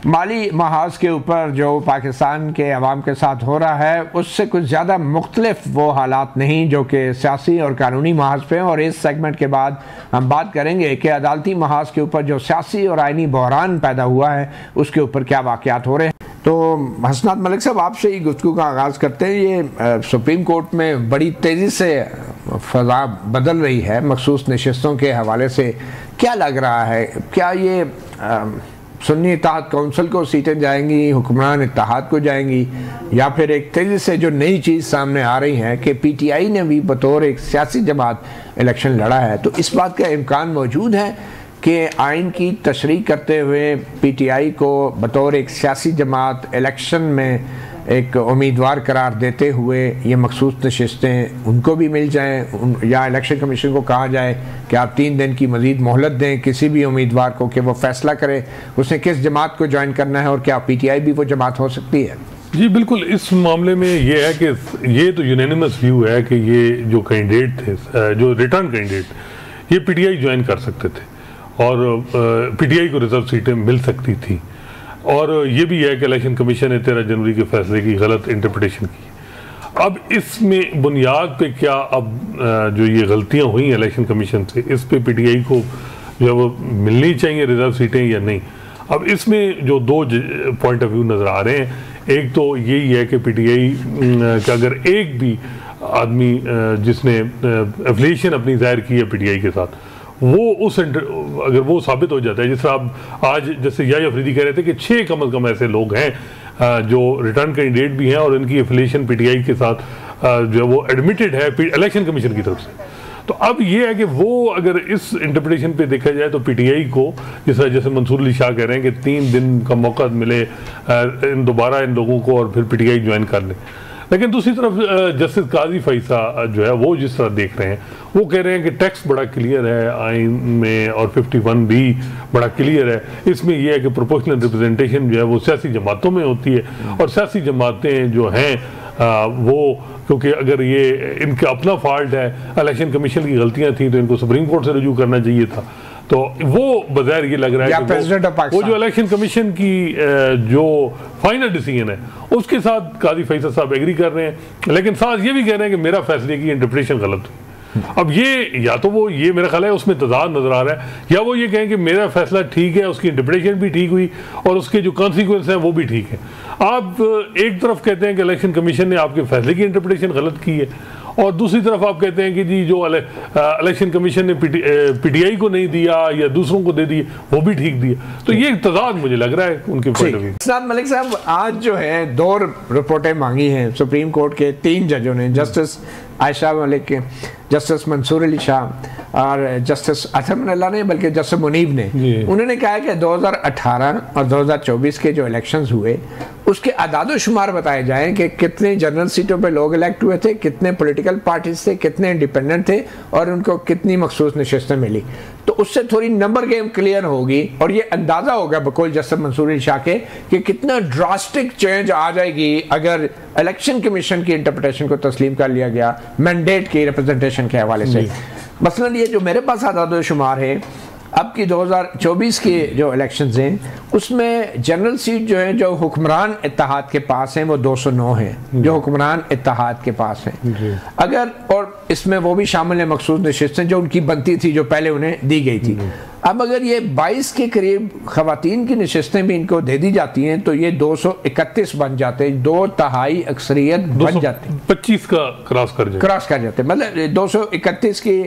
माली महाज के ऊपर जो पाकिस्तान के अवाम के साथ हो रहा है उससे कुछ ज़्यादा मुख्तलिफ वो हालात नहीं जो कि सियासी और कानूनी महाज पे हैं। और इस सेगमेंट के बाद हम बात करेंगे कि अदालती महाज के ऊपर जो सियासी और आइनी बहरान पैदा हुआ है उसके ऊपर क्या वाक़यात हो रहे हैं। तो हसनात मलिक साहब, आपसे ही गुफ्तगू का आगाज़ करते हैं। ये सुप्रीम कोर्ट में बड़ी तेज़ी से फ़ज़ा बदल रही है मखसूस नशिस्तों के हवाले से, क्या लग रहा है? क्या ये सुन्नी इत्तेहाद कौंसिल को सीटें जाएंगी, हुक्मरान इत्तेहाद को जाएंगी, या फिर एक तेज़ी से जो नई चीज़ सामने आ रही है कि PTI ने भी बतौर एक सियासी जमात इलेक्शन लड़ा है, तो इस बात का इम्कान मौजूद है कि आइन की तशरीह करते हुए PTI को बतौर एक सियासी जमात इलेक्शन में एक उम्मीदवार करार देते हुए ये मखसूस नशिस्तें उनको भी मिल जाएँ, या इलेक्शन कमीशन को कहा जाए कि आप 3 दिन की मज़ीद मोहलत दें किसी भी उम्मीदवार को कि वो फ़ैसला करे उसने किस जमात को ज्वाइन करना है, और क्या PTI भी वो जमात हो सकती है? जी बिल्कुल, इस मामले में ये है कि ये तो यूनानिमस व्यू है कि ये जो कैंडिडेट थे, जो रिटर्न कैंडिडेट, ये PTI ज्वाइन कर सकते थे और PTI को रिजर्व सीटें मिल सकती थी। और ये भी है कि इलेक्शन कमीशन ने 13 जनवरी के फैसले की गलत इंटरप्रिटेशन की। अब इसमें बुनियाद पे क्या अब जो ये गलतियां हुई इलेक्शन कमीशन से, इस पे PTI को जो है वो मिलनी चाहिए रिजर्व सीटें या नहीं? अब इसमें जो 2 पॉइंट ऑफ व्यू नज़र आ रहे हैं। एक तो यही है कि PTI का अगर एक भी आदमी जिसने एफिलिएशन अपनी जाहिर की है PTI के साथ, वो उस अगर वो साबित हो जाता है, जिस तरह आप आज जैसे याह्या अफरीदी कह रहे थे कि 6 कम अज़ कम ऐसे लोग हैं जो रिटर्न कैंडिडेट भी हैं और इनकी एफिलिएशन PTI के साथ जो वो एडमिटेड है इलेक्शन कमीशन की तरफ से। तो अब ये है कि वो अगर इस इंटरप्रिटेशन पे देखा जाए तो PTI को जैसे मंसूर अली शाह कह रहे हैं कि 3 दिन का मौका मिले दोबारा इन लोगों को और फिर PTI ज्वाइन कर लें। लेकिन दूसरी तरफ जस्टिस काजी फैसा जो है वो जिस तरह देख रहे हैं, वो कह रहे हैं कि टेक्स्ट बड़ा क्लियर है आइन में और 51 भी बड़ा क्लियर है। इसमें यह है कि प्रोपोर्शनल रिप्रेजेंटेशन जो है वो सियासी जमातों में होती है, और सियासी जमातें जो हैं वो क्योंकि अगर ये इनका अपना फॉल्ट है, इलेक्शन कमीशन की गलतियाँ थी, तो इनको सुप्रीम कोर्ट से रजू करना चाहिए था। तो वो बज़ाहिर ये लग रहा है कि वो जो इलेक्शन कमीशन की जो फाइनल डिसीजन है उसके साथ काजी फैसल साहब एग्री कर रहे हैं, लेकिन साथ ये भी कह रहे हैं कि मेरा फैसले की इंटरप्रिटेशन गलत हुई। अब ये या तो वो ये मेरा ख्याल है उसमें तजाद नजर आ रहा है, या वो ये कहें कि मेरा फैसला ठीक है, उसकी इंटरप्रिटेशन भी ठीक हुई और उसके जो कॉन्सिक्वेंस हैं वो भी ठीक है। आप एक तरफ कहते हैं कि इलेक्शन कमीशन ने आपके फैसले की इंटरप्रिटेशन गलत की है, और दूसरी तरफ आप कहते हैं कि जी जो इलेक्शन कमीशन ने PTI को नहीं दिया या दूसरों को दे दिए वो भी ठीक दिया। तो ये तजाद मुझे लग रहा है उनके पॉइंट ऑफ व्यू। हसनात मलिक साहब, आज जो है 2 रिपोर्टें मांगी हैं सुप्रीम कोर्ट के 3 जजों ने, जस्टिस आयशा मलिक, जस्टिस मंसूर अली शाह और जस्टिस अतहर अल्लाह ने, बल्कि जस्टिस मुनीब ने। उन्होंने कहा कि 2018 और 2024 के जो इलेक्शंस हुए उसके अदाद शुमार बताए जाएं कि कितने जनरल सीटों पे लोग इलेक्ट हुए थे, कितने पॉलिटिकल पार्टीज थे, कितने इंडिपेंडेंट थे और उनको कितनी मखसूस नशिस्तें मिली। तो उससे थोड़ी नंबर गेम क्लियर होगी और ये अंदाज़ा होगा बकौल जस्टिस मंसूर अली शाह के कि कितना ड्रास्टिक चेंज आ जाएगी अगर इलेक्शन कमीशन की इंटरप्रिटेशन को तस्लीम कर लिया गया मैंडेट की रिप्रेजेंटेशन के हवाले से। मसलन ये जो मेरे पास आदाद शुमार है अब की 2024 के जो इलेक्शंस हैं उसमें जनरल सीट जो है जो हुक्मरान इत्तेहाद के पास हैं वो 209 हैं जो हुक्मरान इत्तेहाद के पास हैं। अगर और इसमें वो भी शामिल है मखसूस नशिस्तें जो उनकी बनती थी जो पहले उन्हें दी गई थी। अब अगर ये 22 के करीब खवातीन की नशिस्तें भी इनको दे दी जाती हैं तो ये 231 बन जाते हैं, 2/3 अक्सरियत बन जाती है, 25 का क्रॉस कर जाते हैं, मतलब 231 की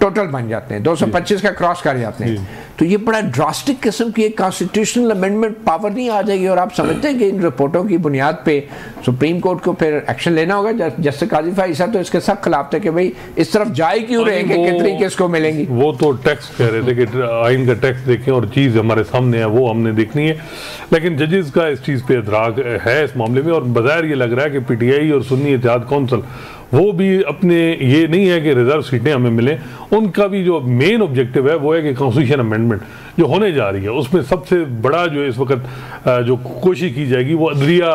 टोटल बन जाते हैं, 225 का क्रॉस कर जाते हैं। तो ये बड़ा ड्रास्टिक किस्म की एक कॉन्स्टिट्यूशनल अमेंडमेंट पावर नहीं आ जाएगी, और आप समझते हैं कि इन रिपोर्टों की बुनियाद पे सुप्रीम कोर्ट को फिर एक्शन लेना होगा। जस्टिस काजी फैसल तो इसके सख्त खिलाफ थे कि भाई इस तरफ जाए क्यों रहे कि कितनी किसको मिलेंगी। वो तो टैक्स कह रहे थे कि आइन का टैक्स देखें और चीज़ हमारे सामने है वो हमने देखनी है, लेकिन जजेस का इस चीज़ पे इदराक है इस मामले में। और बज़ाहिर ये लग रहा है कि PTI और सुन्नी इत्तेहाद कौंसिल वो भी अपने ये नहीं है कि रिजर्व सीटें हमें मिलें, उनका भी जो मेन ऑब्जेक्टिव है वो है कि कॉन्स्टिट्यूशन अमेंडमेंट जो होने जा रही है उसमें सबसे बड़ा जो इस वक्त जो कोशिश की जाएगी वो अदलिया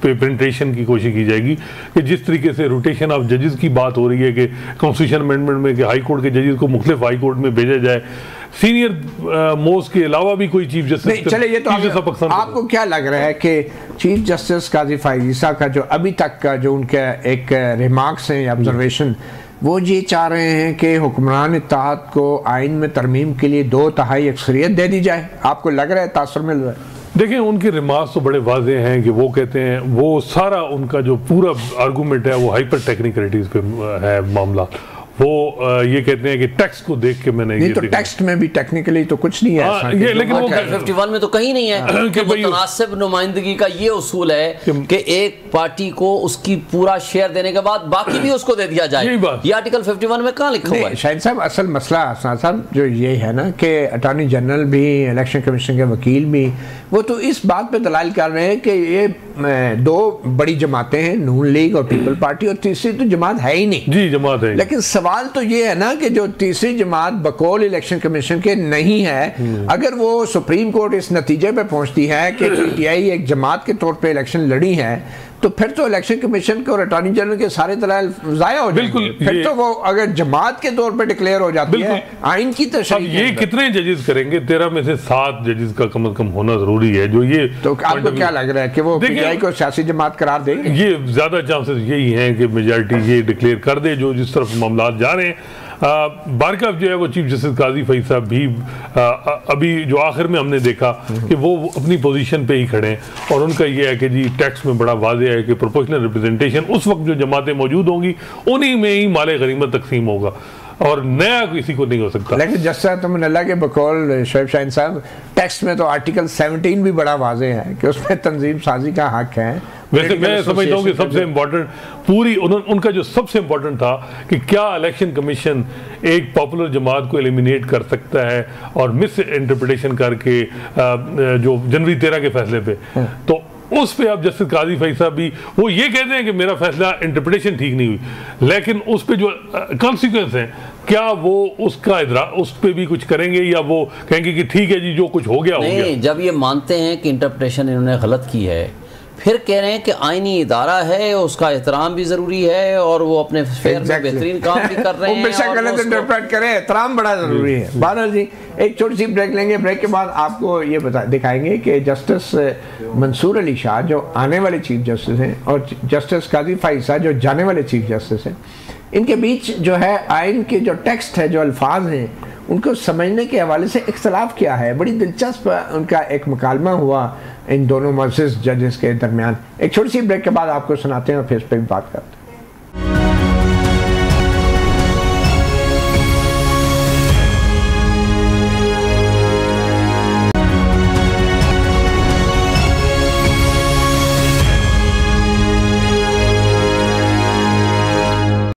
पे पेनिट्रेशन की कोशिश की जाएगी कि जिस तरीके से रोटेशन ऑफ जजेस की बात हो रही है कि कॉन्स्टिट्यूशन अमेंडमेंट में कि हाई कोर्ट के जजेस को मुख्तलिफ हाई कोर्ट में भेजा जाए, सीनियर मोस्ट के अलावा भी कोई चीफ जस्टिस चले ये तो आपको क्या लग रहा है कि चीफ जस्टिस काजी फाइज ईसा का जो अभी तक का जो उनका एक रिमार्क्स हैं या ऑब्जर्वेशन, वो ये चाह रहे हैं कि हुक्मरान इत्तेहाद को आइन में तरमीम के लिए 2/3 अक्सरियत दे दी जाए? आपको लग रहा है, तासुर मिल रहा है? देखिए, उनके रिमार्क्स तो बड़े वाजे हैं कि वो कहते हैं, वो सारा उनका जो पूरा आर्गूमेंट है वो हाइपर टेक्निकलिटीज पे है मामला। वो ये कहते हैं कि टेक्स्ट को देख के मैंने नहीं, तो टेक्स्ट में भी टेक्निकली तो कुछ नहीं है ये, लेकिन वो 51 में तो कहीं नहीं है कि मुतनासिब नुमाइंदगी का ये उसूल है कि एक पार्टी को उसकी पूरा शेयर देने के बाद बाकी भी उसको दे दिया जाए। ये आर्टिकल 51 में कहाँ लिखा हुआ है? शाहिद साहब, असल मसला साहब जो ये है ना कि अटॉर्नी जनरल भी, इलेक्शन कमीशन के वकील भी, वो तो इस बात पे दलाल कर रहे हैं कि ये 2 बड़ी जमातें हैं, नून लीग और पीपल पार्टी, और तीसरी तो जमात है ही नहीं। जी, जमात है। लेकिन सवाल तो ये है ना कि जो तीसरी जमात बकौल इलेक्शन कमीशन के नहीं है, अगर वो सुप्रीम कोर्ट इस नतीजे पे पहुंचती है कि पीटीआई एक जमात के तौर पे इलेक्शन लड़ी है, तो फिर तो इलेक्शन कमीशन के और अटॉर्नी जनरल के सारे दलाल जाया हो जाएंगे। फिर तो वो अगर जमात के तौर पे डिक्लेयर हो जाती है आइन की तशरीह। ये कितने जजेस करेंगे? 13 में से 7 जजेस का कम से कम होना जरूरी है। जो ये तो आपको क्या लग रहा है कि वो पीटीआई को सियासी जमात करार देंगे? ये ज्यादा चांसेस यही हैं कि मेजॉरिटी ये डिक्लेयर कर दे जो जिस तरफ मामला जा रहे हैं। बारकाफ जो है वो चीफ जस्टिस काजी फैज साहब भी अभी जो आखिर में हमने देखा कि वो अपनी पोजीशन पे ही खड़े हैं, और उनका ये है कि जी टेक्स्ट में बड़ा वाज़ेह है कि प्रोपोर्शनल रिप्रेजेंटेशन उस वक्त जो जमातें मौजूद होंगी उन्हीं में ही माले गनीमत तकसीम होगा और नया किसी को नहीं हो सकता। लेकिन जस्टिस तुमने के बकौल शोएब शाहीन साहब, टेक्स्ट में तो आर्टिकल 17 भी बड़ा वाज़ेह है कि उसमें तंजीम साजी का हक है। वैसे मैं समझता हूँ कि सबसे इम्पोर्टेंट पूरी उनका जो सबसे इम्पोर्टेंट था कि क्या इलेक्शन कमीशन एक पॉपुलर जमात को एलिमिनेट कर सकता है और मिस इंटरप्रिटेशन करके जो जनवरी 13 के फैसले पे, तो उस पे अब जस्टिस काजी फैज साहब भी वो ये कहते हैं कि मेरा फैसला इंटरप्रिटेशन ठीक नहीं हुई, लेकिन उस पे जो कॉन्सिक्वेंस है क्या वो उसका उस पे भी कुछ करेंगे या वो कहेंगे कि ठीक है जी जो कुछ हो गया हो गया? जब ये मानते हैं कि इंटरप्रिटेशन इन्होंने गलत की है, फिर कह रहे हैं कि आईनी इदारा है, उसका एहतराम भी जरूरी है और वो अपने फेयर में बेहतरीन काम भी कर रहे हैं। बेशक गलत इंटरप्रेट करें, एहतराम बड़ा जरूरी है। बहरहाल जी, एक छोटी सी ब्रेक लेंगे। ब्रेक के बाद आपको ये दिखाएंगे कि जस्टिस मंसूर अली शाह जो आने वाले चीफ जस्टिस हैं और जस्टिस काजी फैज साहब जो जाने वाले चीफ जस्टिस हैं, इनके बीच जो है आइन के जो टेक्स्ट है, जो अल्फाज हैं, उनको समझने के हवाले से इख्तलाफ क्या है। बड़ी दिलचस्प उनका एक मुकालमा हुआ इन दोनों मर्सिस जजेस के दरमियान। एक छोटी सी ब्रेक के बाद आपको सुनाते हैं और फिर इस पर भी बात करते हैं।